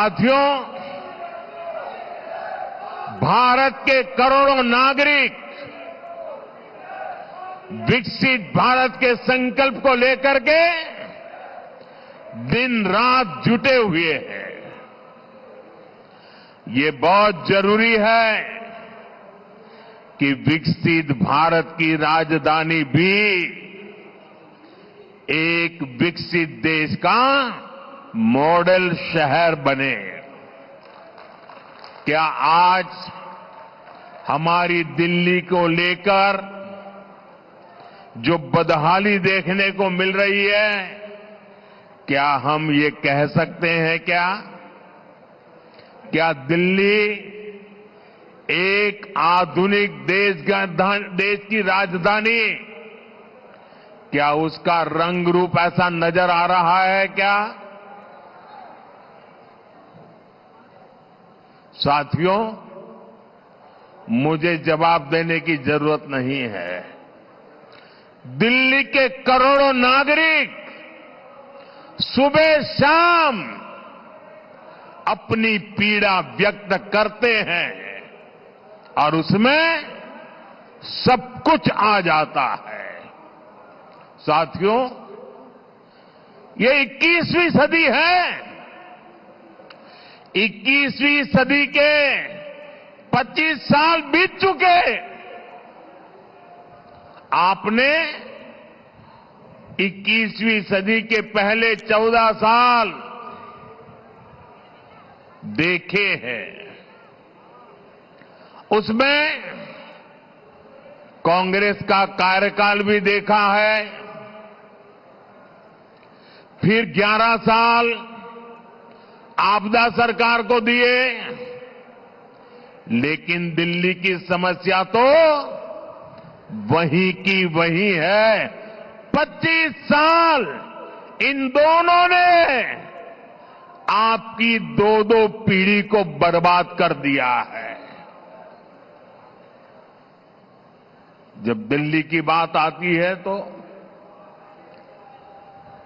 साथियों, भारत के करोड़ों नागरिक विकसित भारत के संकल्प को लेकर के दिन रात जुटे हुए हैं। ये बहुत जरूरी है कि विकसित भारत की राजधानी भी एक विकसित देश का मॉडल शहर बने। क्या आज हमारी दिल्ली को लेकर जो बदहाली देखने को मिल रही है, क्या हम ये कह सकते हैं क्या दिल्ली एक आधुनिक देश की राजधानी, क्या उसका रंग रूप ऐसा नजर आ रहा है क्या? साथियों, मुझे जवाब देने की जरूरत नहीं है। दिल्ली के करोड़ों नागरिक सुबह शाम अपनी पीड़ा व्यक्त करते हैं और उसमें सब कुछ आ जाता है। साथियों, ये 21वीं सदी है। 21वीं सदी के 25 साल बीत चुके। आपने 21वीं सदी के पहले 14 साल देखे हैं। उसमें कांग्रेस का कार्यकाल भी देखा है, फिर 11 साल आपदा सरकार को दिए, लेकिन दिल्ली की समस्या तो वहीं की वहीं है। 25 साल इन दोनों ने आपकी दो पीढ़ी को बर्बाद कर दिया है। जब दिल्ली की बात आती है तो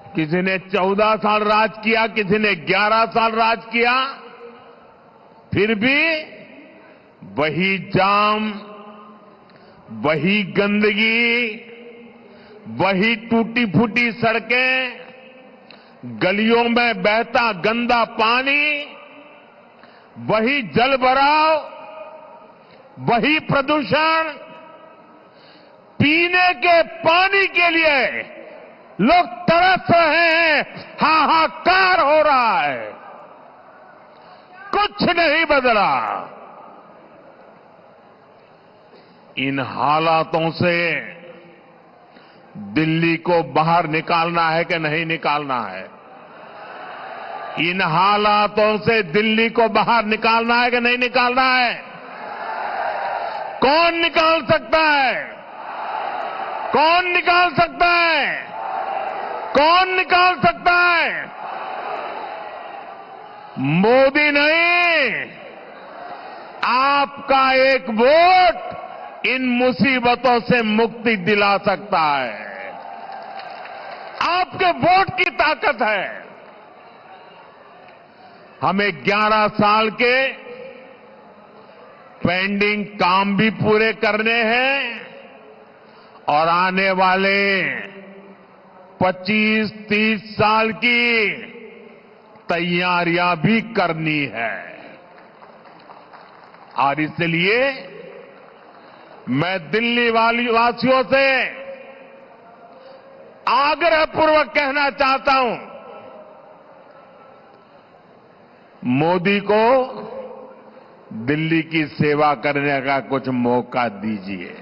किसी ने 14 साल राज किया, किसी ने 11 साल राज किया, फिर भी वही जाम, वही गंदगी, वही टूटी फूटी सड़कें, गलियों में बहता गंदा पानी, वही जल भराव, वही प्रदूषण। पीने के पानी के लिए लोग तरस रहे हैं, हाहाकार हो रहा है। कुछ नहीं बदला। इन हालातों से दिल्ली को बाहर निकालना है कि नहीं निकालना है? इन हालातों से दिल्ली को बाहर निकालना है कि नहीं निकालना है? कौन निकाल सकता है? कौन निकाल सकता है? कौन निकाल सकता है? मोदी नहीं, आपका एक वोट इन मुसीबतों से मुक्ति दिला सकता है। आपके वोट की ताकत है। हमें 11 साल के पेंडिंग काम भी पूरे करने हैं और आने वाले 25-30 साल की तैयारियां भी करनी है। और इसलिए मैं दिल्ली वासियों से आग्रहपूर्वक कहना चाहता हूं, मोदी को दिल्ली की सेवा करने का कुछ मौका दीजिए।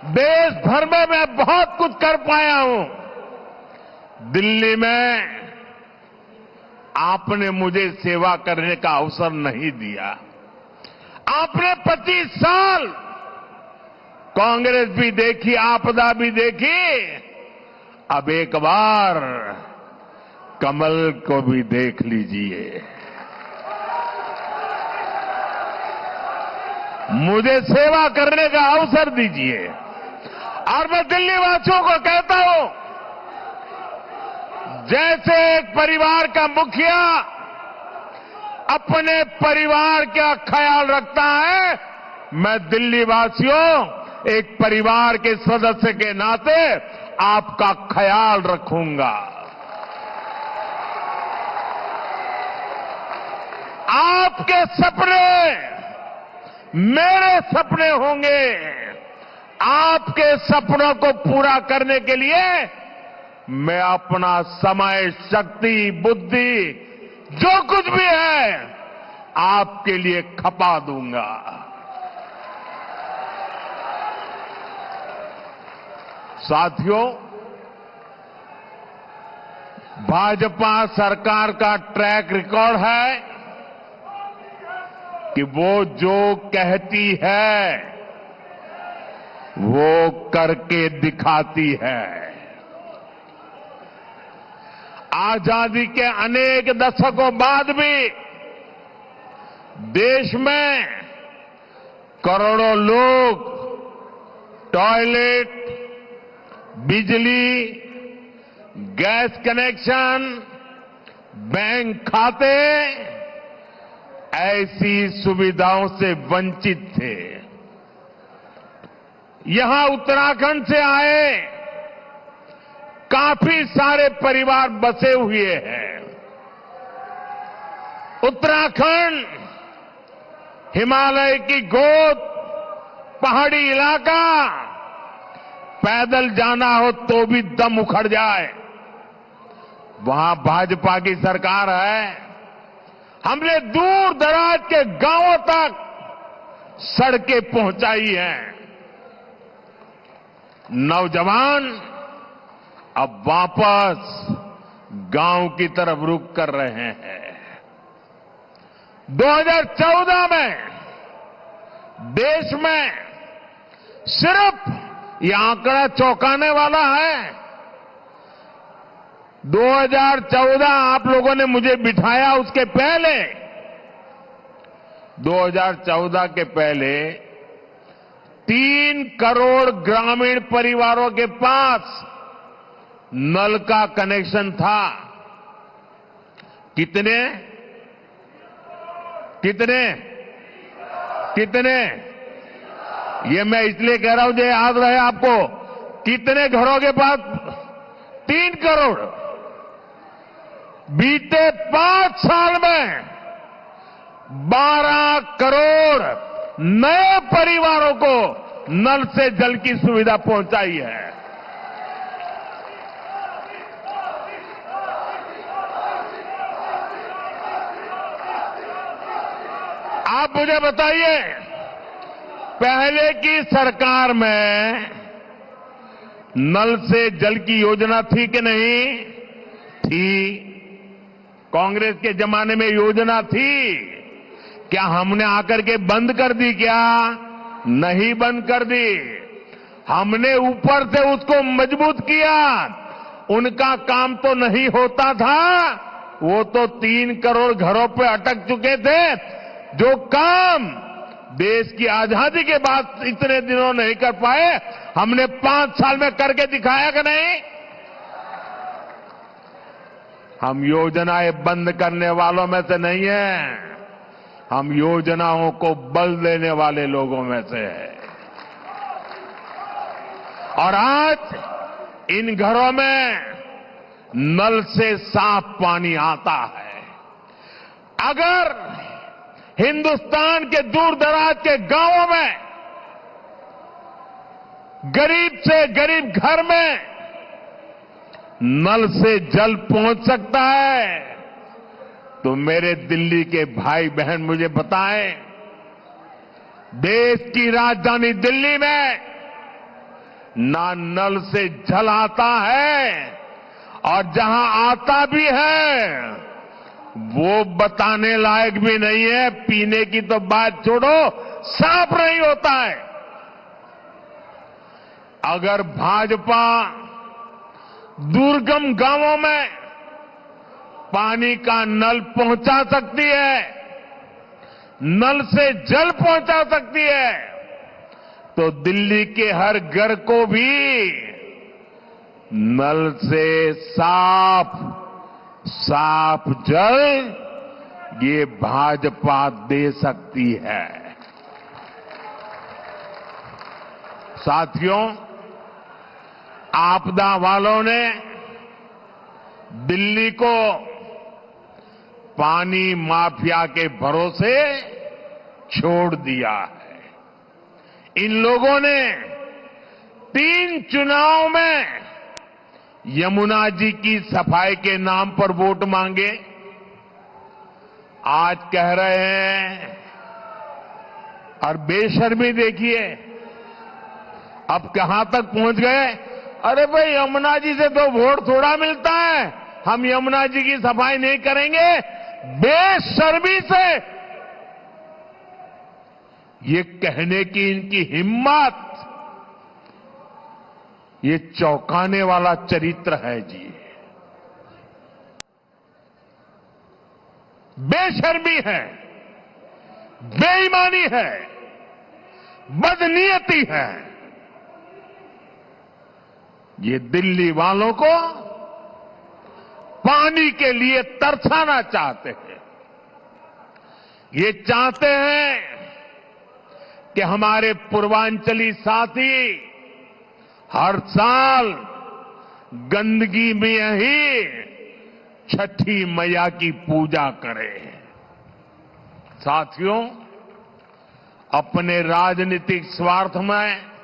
देश भर में मैं बहुत कुछ कर पाया हूं। दिल्ली में आपने मुझे सेवा करने का अवसर नहीं दिया। आपने 25 साल कांग्रेस भी देखी, आपदा भी देखी, अब एक बार कमल को भी देख लीजिए। मुझे सेवा करने का अवसर दीजिए। और मैं दिल्ली वासियों को कहता हूं, जैसे एक परिवार का मुखिया अपने परिवार का ख्याल रखता है, मैं दिल्ली वासियों एक परिवार के सदस्य के नाते आपका ख्याल रखूंगा। आपके सपने मेरे सपने होंगे। आपके सपनों को पूरा करने के लिए मैं अपना समय, शक्ति, बुद्धि, जो कुछ भी है आपके लिए खपा दूंगा। साथियों, भाजपा सरकार का ट्रैक रिकॉर्ड है कि वो जो कहती है वो करके दिखाती है। आजादी के अनेक दशकों बाद भी देश में करोड़ों लोग टॉयलेट, बिजली, गैस कनेक्शन, बैंक खाते ऐसी सुविधाओं से वंचित थे। यहां उत्तराखंड से आए काफी सारे परिवार बसे हुए हैं। उत्तराखंड हिमालय की गोद, पहाड़ी इलाका, पैदल जाना हो तो भी दम उखड़ जाए। वहां भाजपा की सरकार है। हमने दूर दराज के गांवों तक सड़कें पहुंचाई हैं। नौजवान अब वापस गांव की तरफ रुख कर रहे हैं। 2014 में देश में सिर्फ ये आंकड़ा चौंकाने वाला है। 2014 आप लोगों ने मुझे बिठाया, उसके पहले 2014 के पहले 3 करोड़ ग्रामीण परिवारों के पास नल का कनेक्शन था। कितने कितने कितने ये मैं इसलिए कह रहा हूं जो याद रहे आपको। कितने घरों के पास? 3 करोड़। बीते 5 साल में 12 करोड़ नए परिवारों को नल से जल की सुविधा पहुंचाई है। आप मुझे बताइए, पहले की सरकार में नल से जल की योजना थी कि नहीं थी? कांग्रेस के जमाने में योजना थी। क्या हमने आकर के बंद कर दी? क्या नहीं बंद कर दी। हमने ऊपर से उसको मजबूत किया। उनका काम तो नहीं होता था, वो तो 3 करोड़ घरों पे अटक चुके थे। जो काम देश की आजादी के बाद इतने दिनों नहीं कर पाए, हमने 5 साल में करके दिखाया कि नहीं? हम योजनाएं बंद करने वालों में से नहीं हैं, हम योजनाओं को बल देने वाले लोगों में से हैं। और आज इन घरों में नल से साफ पानी आता है। अगर हिंदुस्तान के दूर दराज के गांवों में गरीब से गरीब घर में नल से जल पहुंच सकता है, तो मेरे दिल्ली के भाई बहन मुझे बताएं, देश की राजधानी दिल्ली में ना नल से जल आता है, और जहां आता भी है वो बताने लायक भी नहीं है। पीने की तो बात छोड़ो, साफ नहीं होता है। अगर भाजपा दुर्गम गांवों में पानी का नल पहुंचा सकती है, नल से जल पहुंचा सकती है, तो दिल्ली के हर घर को भी नल से साफ साफ जल ये भाजपा दे सकती है। साथियों, आपदा वालों ने दिल्ली को पानी माफिया के भरोसे छोड़ दिया है। इन लोगों ने 3 चुनाव में यमुना जी की सफाई के नाम पर वोट मांगे। आज कह रहे हैं, और बेशर्मी देखिए अब कहां तक पहुंच गए। अरे भाई, यमुना जी से तो वोट थोड़ा मिलता है, हम यमुना जी की सफाई नहीं करेंगे। बेशर्मी से ये कहने की इनकी हिम्मत, ये चौंकाने वाला चरित्र है जी। बेशर्मी है, बेईमानी है, बदनीयती है। ये दिल्ली वालों को पानी के लिए तरसाना चाहते हैं। ये चाहते हैं कि हमारे पूर्वांचली साथी हर साल गंदगी में ही छठी मैया की पूजा करें। साथियों, अपने राजनीतिक स्वार्थ में